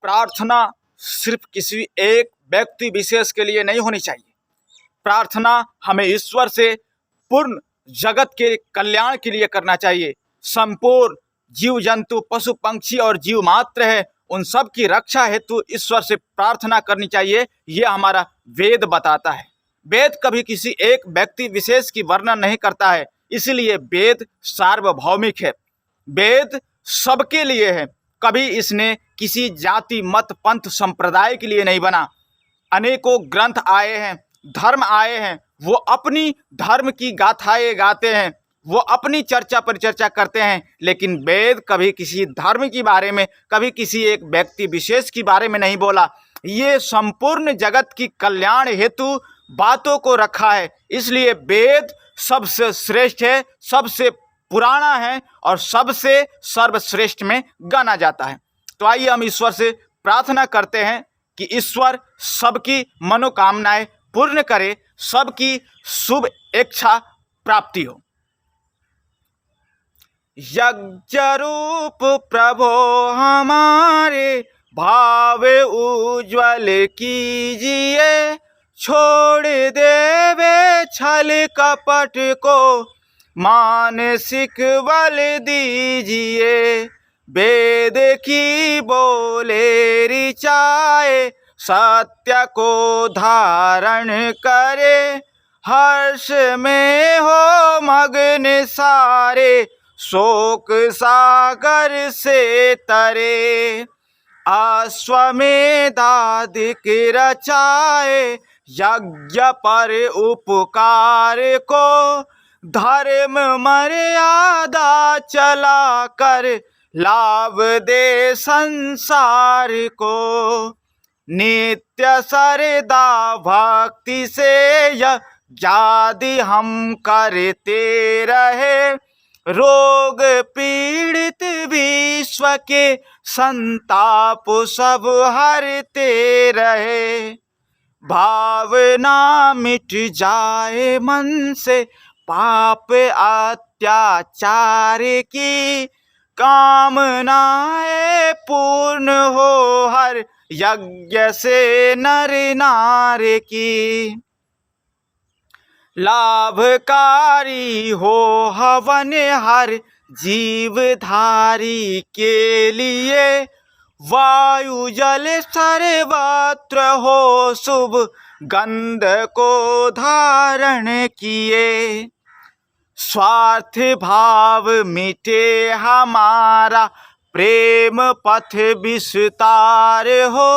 प्रार्थना सिर्फ किसी एक व्यक्ति विशेष के लिए नहीं होनी चाहिए। प्रार्थना हमें ईश्वर से पूर्ण जगत के कल्याण के लिए करना चाहिए। संपूर्ण जीव जंतु, पशु पंक्षी और जीव मात्र है, उन सब की रक्षा हेतु ईश्वर से प्रार्थना करनी चाहिए। ये हमारा वेद बताता है। वेद कभी किसी एक व्यक्ति विशेष की वर्णन नहीं करता है, इसलिए वेद सार्वभौमिक है। वेद सबके लिए है। कभी इसने किसी जाति, मत, पंथ, संप्रदाय के लिए नहीं बना। अनेकों ग्रंथ आए हैं, धर्म आए हैं, वो अपनी धर्म की गाथाएं गाते हैं, वो अपनी चर्चा परिचर्चा करते हैं, लेकिन वेद कभी किसी धर्म के बारे में, कभी किसी एक व्यक्ति विशेष के बारे में नहीं बोला। ये संपूर्ण जगत की कल्याण हेतु बातों को रखा है, इसलिए वेद सबसे श्रेष्ठ है, सबसे पुराना है और सबसे सर्वश्रेष्ठ में गाना जाता है। तो आइए हम ईश्वर से प्रार्थना करते हैं कि ईश्वर सबकी मनोकामनाएं पूर्ण करे, सबकी शुभ इच्छा प्राप्ति हो। यज्ञ रूप प्रभो हमारे भाव उज्ज्वल कीजिए, छोड़ देवे छल कपट को मानसिक बल दीजिए। वेद की बोले ऋचाए, सत्य को धारण करे, हर्ष में हो मग्न सारे, शोक सागर से तरे। अश्वमेधादिक रचाए, यज्ञ पर उपकार को, धर्म मर्यादा चला कर, लाभ दे संसार को। नित्य सरदा भक्ति से यज्ञादि हम करते रहे, रोग पीड़ित विश्व के संताप सब हरते रहे। भावना मिट जाए मन से, पाप अत्याचार की, कामनाएं पूर्ण हो हर यज्ञ से नर नारी की। लाभकारी हो हवन हर जीवधारी के लिए, वायु जल सर्वत्र हो शुभ गंध को धारण किए। स्वार्थ भाव मिटे हमारा, प्रेम पथ विस्तार हो,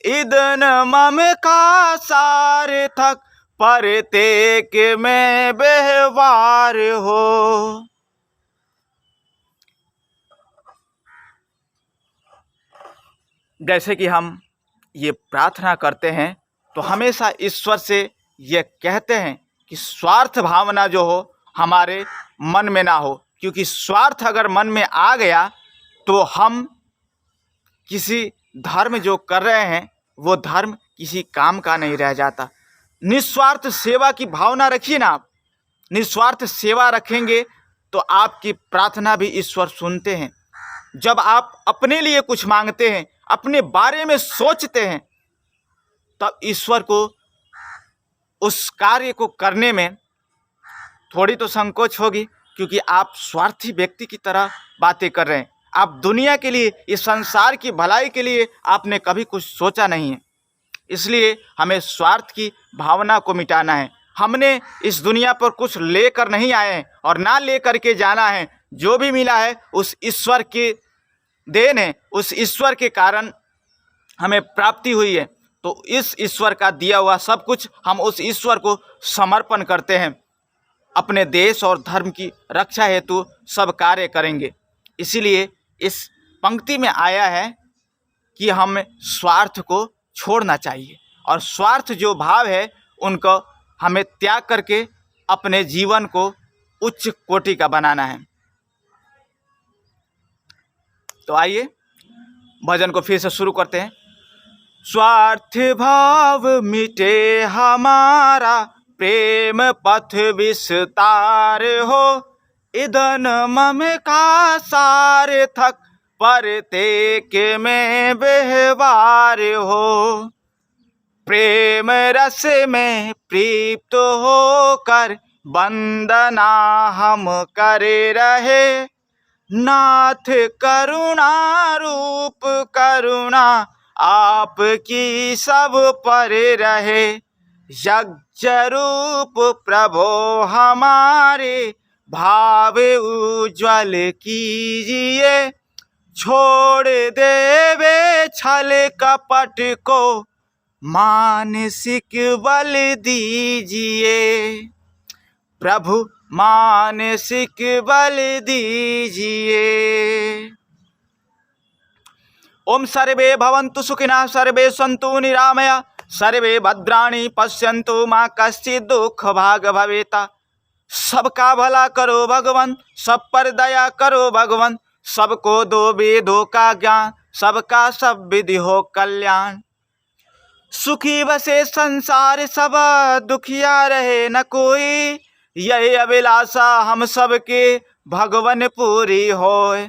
ईंधन मम का सार्थक, प्रत्येक में व्यवहार हो। जैसे कि हम ये प्रार्थना करते हैं तो हमेशा ईश्वर से ये कहते हैं कि स्वार्थ भावना जो हो हमारे मन में ना हो, क्योंकि स्वार्थ अगर मन में आ गया तो हम किसी धर्म जो कर रहे हैं वो धर्म किसी काम का नहीं रह जाता। निस्वार्थ सेवा की भावना रखिए ना आप। निस्वार्थ सेवा रखेंगे तो आपकी प्रार्थना भी ईश्वर सुनते हैं। जब आप अपने लिए कुछ मांगते हैं, अपने बारे में सोचते हैं, तब ईश्वर को उस कार्य को करने में थोड़ी तो संकोच होगी, क्योंकि आप स्वार्थी व्यक्ति की तरह बातें कर रहे हैं। आप दुनिया के लिए, इस संसार की भलाई के लिए आपने कभी कुछ सोचा नहीं है। इसलिए हमें स्वार्थ की भावना को मिटाना है। हमने इस दुनिया पर कुछ लेकर नहीं आए हैं और ना लेकर के जाना है। जो भी मिला है उस ईश्वर की देन है, उस ईश्वर के कारण हमें प्राप्ति हुई है। तो इस ईश्वर का दिया हुआ सब कुछ हम उस ईश्वर को समर्पण करते हैं। अपने देश और धर्म की रक्षा हेतु सब कार्य करेंगे। इसीलिए इस पंक्ति में आया है कि हमें स्वार्थ को छोड़ना चाहिए और स्वार्थ जो भाव है उनको हमें त्याग करके अपने जीवन को उच्च कोटि का बनाना है। तो आइए भजन को फिर से शुरू करते हैं। स्वार्थ भाव मिटे हमारा, प्रेम पथ विस्तार हो, ईंधन मम का सार्थक, प्रत्येक में व्यवहार हो, प्रेम रस में प्रीत होकर वंदना हम करे रहे। नाथ करुणा रूप करुणा आपकी सब पर रहे। यज्ञ रूप प्रभो हमारे भाव उज्ज्वल कीजिए। छोड़ देवे छल कपट को मानसिक बल दीजिए। प्रभु मानसिक बल दीजिए। ओम सर्वे भवन्तु सुखिनः, सर्वे सन्तु निरामया, सर्वे भद्राणि पश्यन्तु मा कश्चित् दुःख भाग भवेत्। सबका भला करो भगवान, सब पर दया करो भगवान, सबको दो वेदों का ज्ञान, सबका सब विधि हो कल्याण। सुखी बसे संसार सब, दुखिया रहे न कोई, यही अभिलाषा हम सबके भगवन पूरी होए।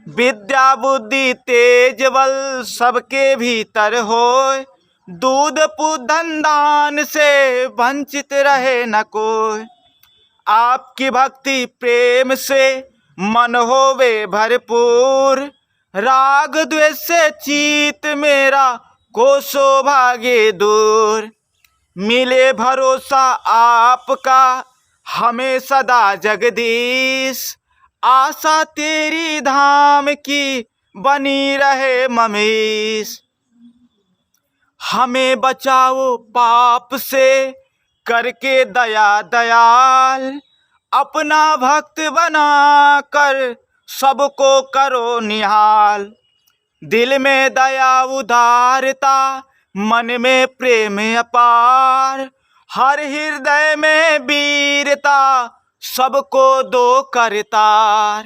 विद्या बुद्धि तेज बल सबके भीतर होए, दूध पुधन दान से वंचित रहे न कोई। आपकी भक्ति प्रेम से मन होवे भरपूर, राग द्वेष से चीत मेरा कोसो भागे दूर। मिले भरोसा आपका हमें सदा जगदीश, आशा तेरी धाम की बनी रहे ममीश। हमें बचाओ पाप से करके दया दयाल, अपना भक्त बना कर सबको करो निहाल। दिल में दया उदारता, मन में प्रेम अपार, हर हृदय में वीरता, सबको दो करतार।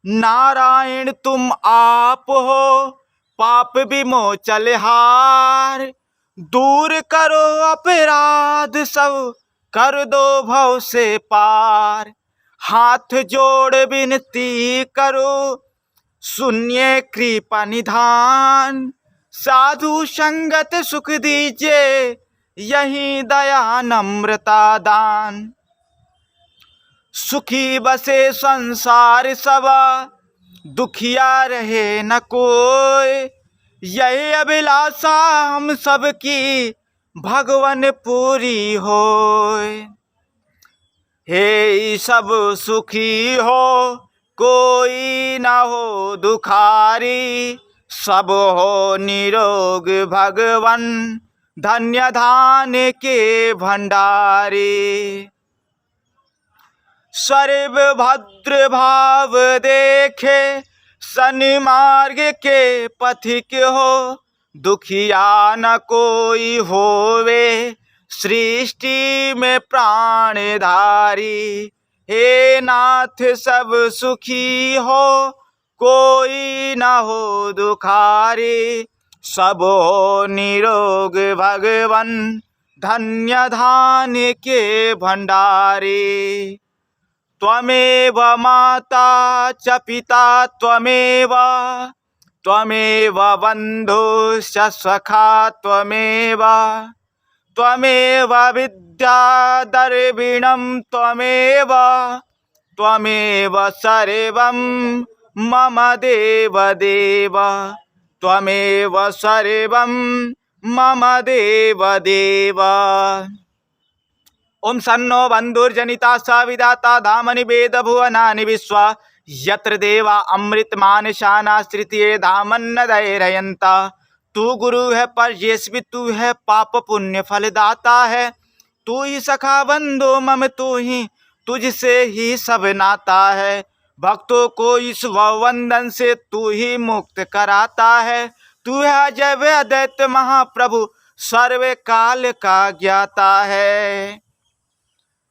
नारायण तुम आप हो पाप विमोचनहार, दूर करो अपराध सब, कर दो भव से पार। हाथ जोड़ विनती करो सुनिए कृपा निधान, साधु संगत सुख दीजिए यही दया नम्रता दान। सुखी बसे संसार सब, दुखिया रहे न कोई, यही अभिलाषा हम सबकी भगवन पूरी होय। हे सब सुखी हो कोई न हो दुखारी, सब हो निरोग भगवन धन्य धान के भंडारी। सर्व भद्र भाव देखे सन्मार्ग के पथिक हो, दुखिया न कोई होवे सृष्टि में प्राणधारी। हे नाथ सब सुखी हो कोई न हो दुखारी, सब हो निरोग भगवन धन्य धान के भंडारी। त्वमेव माता च पिता त्वमेव, त्वमेव बन्धुश्च सखा त्वमेव, त्वमेव विद्या द्रविणं त्वमेव, त्वमेव सर्वं मम देव देव, त्वमेव सर्वं मम देव देव। ओम सन्नो बंधुर्जनिता स विधाता धामनि वेद भुवनानि विश्वा, यत्र देवा अमृत मानशाना श्रुतिये धामन्न दैरयन्ता। तू गुरु है परजेस्वी, तू है पाप पुण्य फलदाता है, तू ही सखा बंधु मम, तू ही तुझसे ही सब नाता है। भक्तों को इस वंदन से तू ही मुक्त कराता है, तू है अजय अद्वैत महाप्रभु सर्व काल का ज्ञाता है।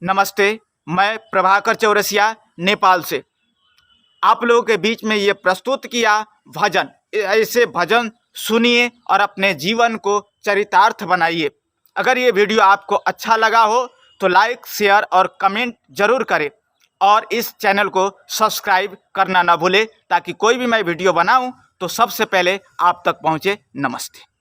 नमस्ते, मैं प्रभाकर चौरसिया नेपाल से आप लोगों के बीच में ये प्रस्तुत किया भजन। ऐसे भजन सुनिए और अपने जीवन को चरितार्थ बनाइए। अगर ये वीडियो आपको अच्छा लगा हो तो लाइक शेयर और कमेंट जरूर करें। और इस चैनल को सब्सक्राइब करना ना भूले, ताकि कोई भी मैं वीडियो बनाऊं तो सबसे पहले आप तक पहुंचे। नमस्ते।